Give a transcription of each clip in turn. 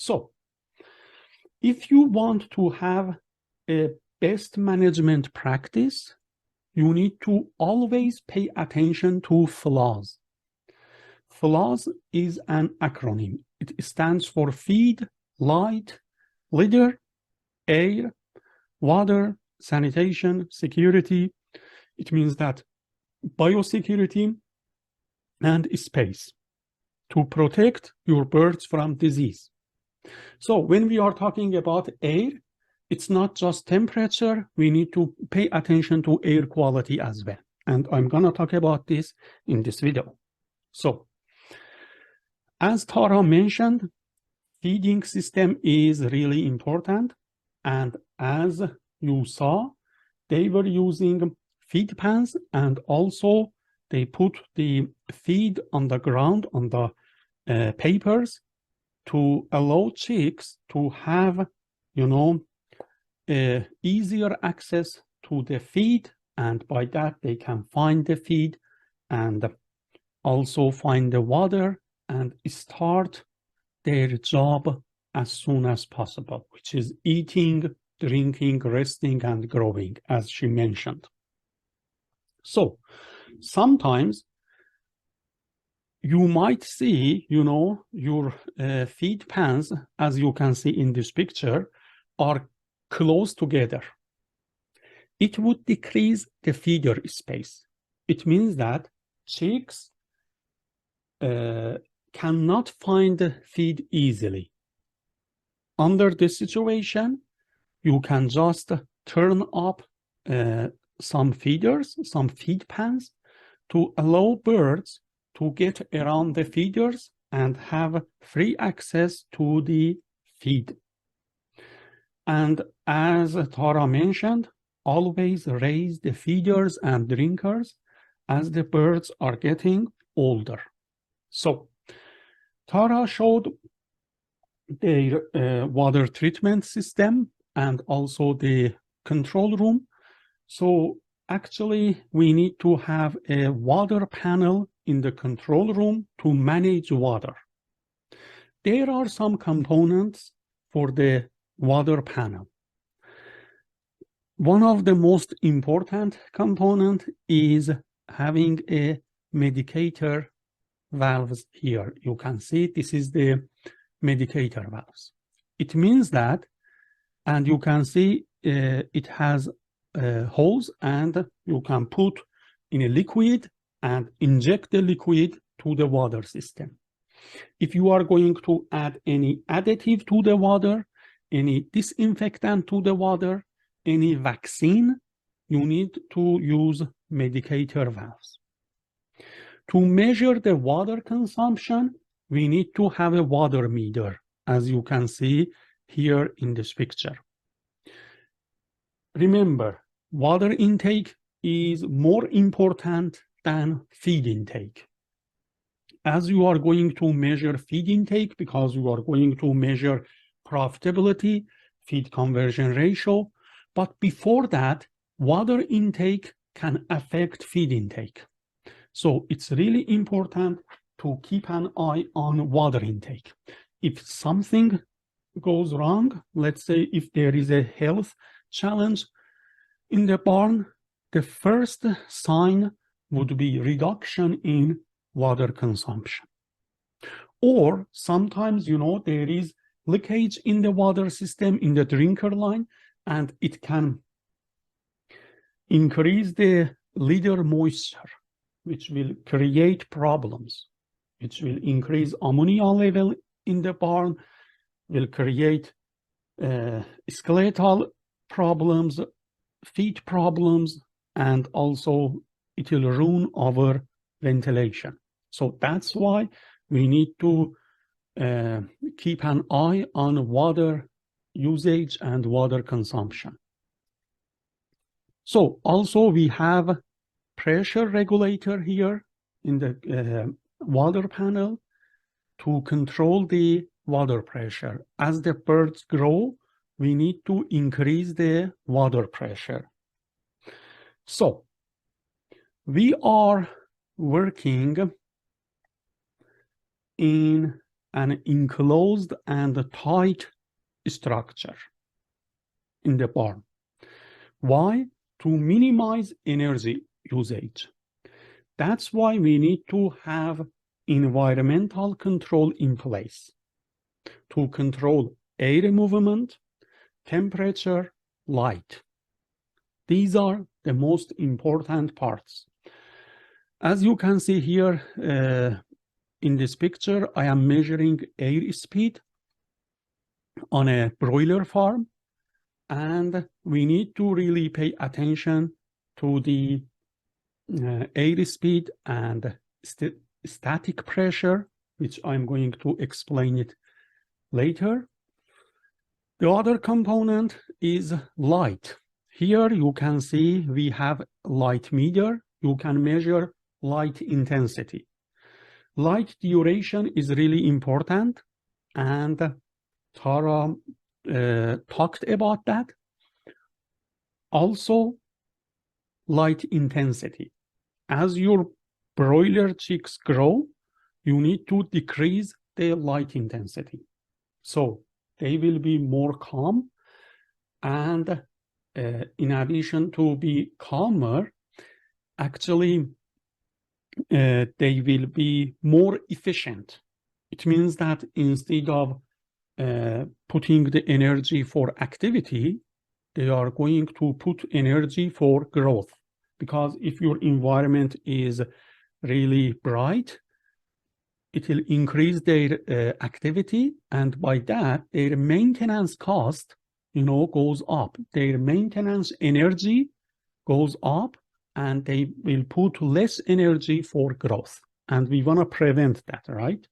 So if you want to have a best management practice, you need to always pay attention to PHLOS. PHLOS is an acronym. It stands for feed, light, litter, air, water, sanitation, security. It means that biosecurity and space to protect your birds from disease. So when we are talking about air, it's not just temperature. We need to pay attention to air quality as well. And I'm going to talk about this in this video. So as Tara mentioned, feeding system is really important. And as you saw, they were using feed pans, and also they put the feed on the ground on the papers to allow chicks to have, easier access to the feed, and by that they can find the feed and also find the water and start their job as soon as possible, which is eating, drinking, resting, and growing, as she mentioned. So sometimes you might see, your feed pans, as you can see in this picture, are close together. It would decrease the feeder space. It means that chicks cannot find the feed easily. Under this situation, you can just turn up some feeders, some feed pans, to allow birds to get around the feeders and have free access to the feed. And as Tara mentioned, always raise the feeders and drinkers as the birds are getting older. So Tara showed their water treatment system and also the control room. So actually, we need to have a water panel in the control room to manage water. There are some components for the water panel. One of the most important components is having a medicator valves here. You can see this is the medicator valves. It means that, and you can see it has holes, and you can put in a liquid and inject the liquid to the water system. If you are going to add any additive to the water, any disinfectant to the water, any vaccine, you need to use medicator valves. To measure the water consumption, we need to have a water meter, as you can see here in this picture. Remember, water intake is more important than feed intake. As you are going to measure feed intake, because you are going to measure profitability, feed conversion ratio, but before that, water intake can affect feed intake. So it's really important to keep an eye on water intake. If something goes wrong, let's say if there is a health challenge in the barn, the first sign would be reduction in water consumption. Or sometimes, there is leakage in the water system, in the drinker line, and it can increase the litter moisture, which will create problems, which will increase ammonia level in the barn, will create skeletal problems, feed problems, and also it will ruin our ventilation. So that's why we need to keep an eye on water usage and water consumption. So also we have pressure regulator here in the water panel to control the water pressure. As the birds grow, we need to increase the water pressure. So we are working in an enclosed and tight structure in the barn. Why? To minimize energy usage. That's why we need to have environmental control in place to control air movement, temperature, light. These are the most important parts. As you can see here in this picture, I am measuring air speed on a broiler farm, and we need to really pay attention to the air speed and static pressure, which I'm going to explain it later. The other component is light. Here you can see we have light meter. You can measure light intensity. Light duration is really important, and Tara talked about that. Also, light intensity. As your broiler chicks grow, you need to decrease their light intensity. So they will be more calm, and in addition to be calmer, actually they will be more efficient. It means that instead of putting the energy for activity, they are going to put energy for growth. Because if your environment is really bright, it will increase their activity, and by that, their maintenance cost, goes up. Their maintenance energy goes up, and they will put less energy for growth. And we want to prevent that, right?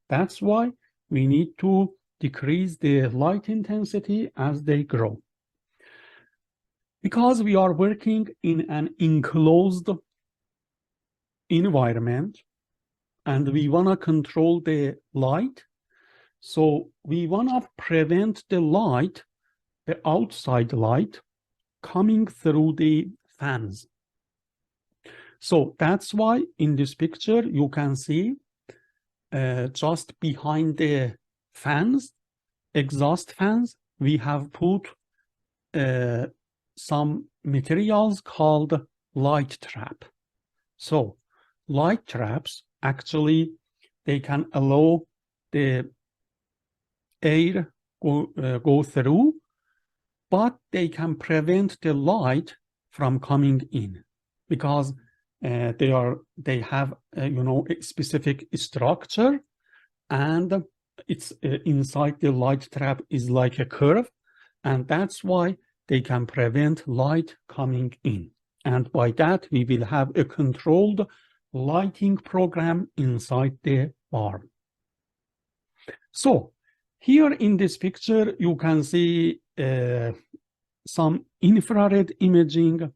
That's why we need to decrease the light intensity as they grow. Because we are working in an enclosed environment, and we want to control the light, so we want to prevent the light, the outside light, coming through the fans. So that's why in this picture you can see just behind the fans, exhaust fans, we have put some materials called light trap. So light traps, actually, they can allow the air go through, but they can prevent the light from coming in, because they have a specific structure, and it's inside the light trap is like a curve, and that's why they can prevent light coming in. And by that, we will have a controlled lighting program inside the barn. So here in this picture, you can see some infrared imaging,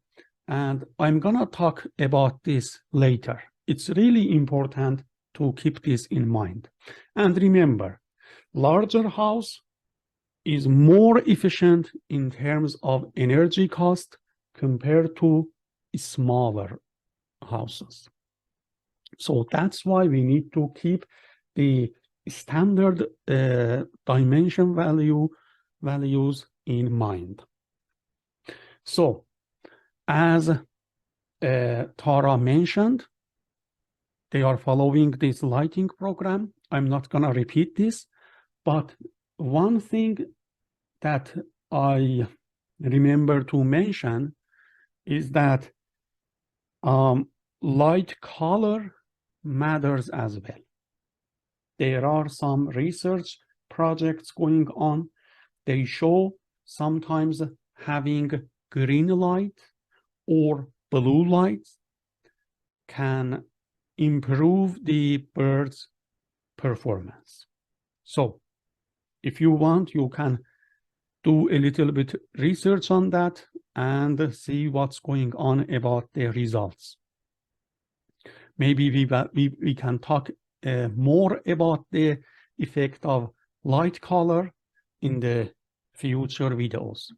and I'm gonna talk about this later. It's really important to keep this in mind. And remember, larger house is more efficient in terms of energy cost compared to smaller houses. So that's why we need to keep the standard dimension values in mind. So as Tara mentioned, they are following this lighting program. I'm not gonna repeat this, but one thing that I remember to mention is that light color matters as well. There are some research projects going on. They show sometimes having green light or blue light can improve the bird's performance. So if you want, you can do a little bit research on that and see what's going on about the results. Maybe we can talk more about the effect of light color in the future videos.